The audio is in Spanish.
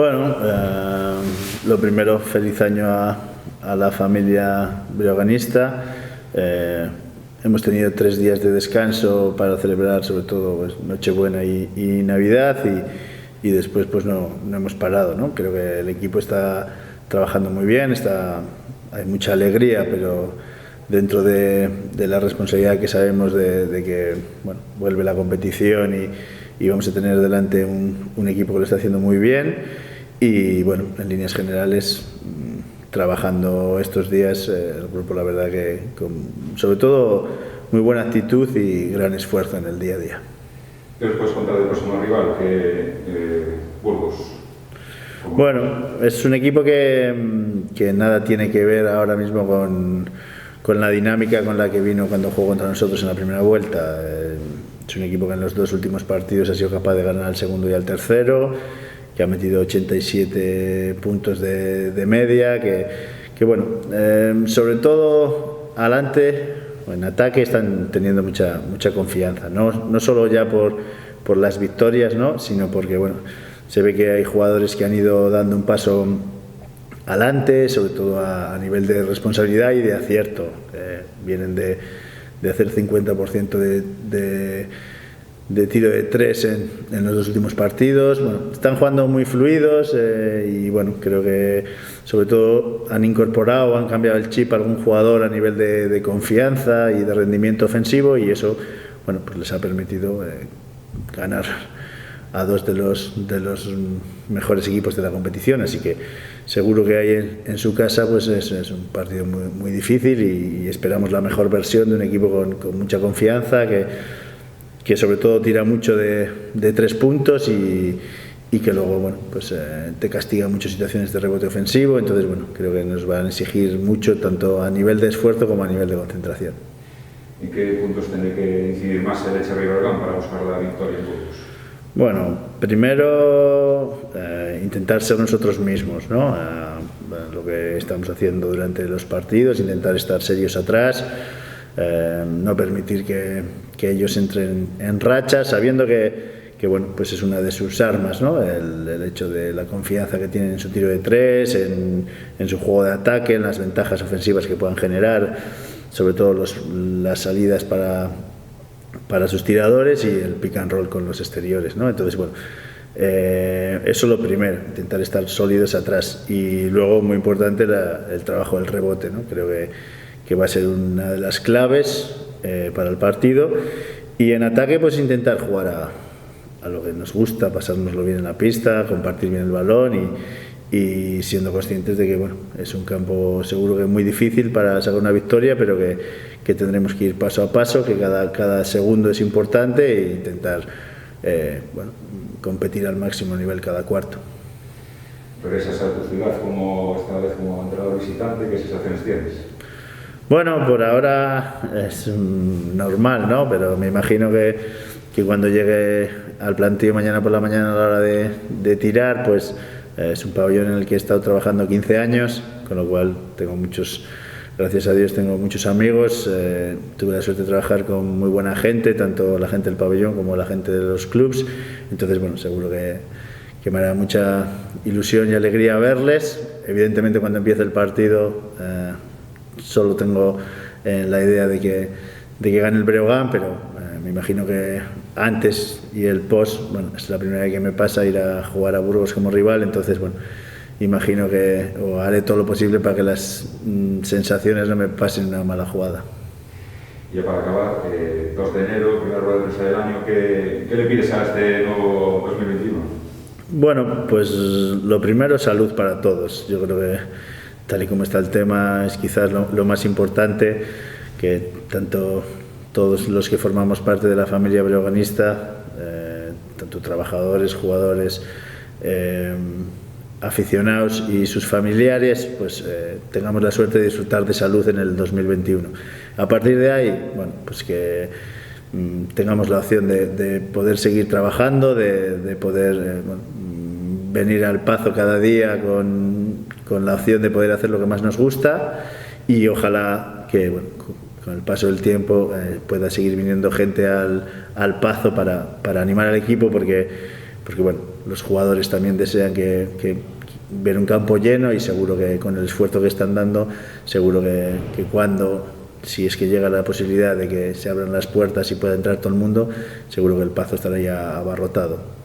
Bueno, lo primero, feliz año a la familia breoganista. Hemos tenido 3 días de descanso para celebrar sobre todo pues, Nochebuena y Navidad y después pues no hemos parado, ¿no? Creo que el equipo está trabajando muy bien, hay mucha alegría, pero dentro de la responsabilidad que sabemos de que bueno, vuelve la competición y vamos a tener delante un equipo que lo está haciendo muy bien y bueno, en líneas generales trabajando estos días el grupo la verdad que sobre todo muy buena actitud y gran esfuerzo en el día a día. ¿Qué os puedes contar del próximo rival, Burgos? Bueno, es un equipo que nada tiene que ver ahora mismo con la dinámica con la que vino cuando jugó contra nosotros en la primera vuelta. Es un equipo que en los 2 últimos partidos ha sido capaz de ganar al segundo y al tercero, que ha metido 87 puntos de media, que bueno, sobre todo adelante, en ataque están teniendo mucha confianza, no solo ya por las victorias, ¿no? Sino porque bueno, se ve que hay jugadores que han ido dando un paso adelante, sobre todo a nivel de responsabilidad y de acierto. Vienen de hacer 50% de tiro de 3 en los 2 últimos partidos. Bueno, están jugando muy fluidos y bueno, creo que sobre todo han incorporado, han cambiado el chip a algún jugador a nivel de confianza y de rendimiento ofensivo y eso bueno, pues les ha permitido ganar a 2 de los mejores equipos de la competición, así que seguro que ahí en su casa pues es un partido muy difícil y esperamos la mejor versión de un equipo con mucha confianza, que sobre todo tira mucho de 3 puntos y que luego bueno, pues, te castiga muchas situaciones de rebote ofensivo, entonces bueno, creo que nos van a exigir mucho tanto a nivel de esfuerzo como a nivel de concentración. ¿En qué puntos tendrá que incidir más el Echeverri Bergán para buscar la victoria en Burgos? Bueno, primero intentar ser nosotros mismos, ¿no? Lo que estamos haciendo durante los partidos, intentar estar serios atrás, no permitir que ellos entren en racha, sabiendo que bueno, pues es una de sus armas, ¿no? El hecho de la confianza que tienen en su tiro de 3, en su juego de ataque, en las ventajas ofensivas que puedan generar, sobre todo las salidas para sus tiradores y el pick and roll con los exteriores, ¿no? Entonces, bueno, eso es lo primero, intentar estar sólidos atrás y luego, muy importante, el trabajo del rebote, ¿no? Creo que va a ser una de las claves para el partido y en ataque pues intentar jugar a lo que nos gusta, pasárnoslo bien en la pista, compartir bien el balón y siendo conscientes de que bueno, es un campo seguro que muy difícil para sacar una victoria, pero que tendremos que ir paso a paso, que cada segundo es importante e intentar bueno, competir al máximo nivel cada cuarto. ¿Regresas a tu ciudad esta vez como entrenador visitante? ¿Qué sensaciones tienes? Bueno, por ahora es normal, ¿no? Pero me imagino que cuando llegue al plantío mañana por la mañana a la hora de tirar, pues es un pabellón en el que he estado trabajando 15 años, con lo cual gracias a Dios tengo muchos amigos, tuve la suerte de trabajar con muy buena gente, tanto la gente del pabellón como la gente de los clubs, entonces bueno, seguro que me hará mucha ilusión y alegría verles. Evidentemente cuando empiece el partido solo tengo la idea de que gane el Breogán, pero me imagino que antes y el post, bueno, es la primera vez que me pasa ir a jugar a Burgos como rival, entonces bueno, imagino que haré todo lo posible para que las sensaciones no me pasen una mala jugada. Y ya para acabar, 2 de enero, primera rueda de prensa del año, ¿qué le pides a este nuevo 2021? Bueno, pues lo primero, salud para todos. Yo creo que tal y como está el tema es quizás lo más importante, que tanto todos los que formamos parte de la familia breoganista, tanto trabajadores, jugadores, aficionados y sus familiares, pues tengamos la suerte de disfrutar de salud en el 2021. A partir de ahí, bueno, pues que tengamos la opción de poder seguir trabajando, de poder bueno, venir al Pazo cada día con la opción de poder hacer lo que más nos gusta y ojalá que bueno, con el paso del tiempo pueda seguir viniendo gente al Pazo para animar al equipo porque porque bueno, los jugadores también desean que ver un campo lleno, y seguro que con el esfuerzo que están dando, seguro que cuando, si es que llega la posibilidad de que se abran las puertas y pueda entrar todo el mundo, seguro que el Pazo estará ya abarrotado.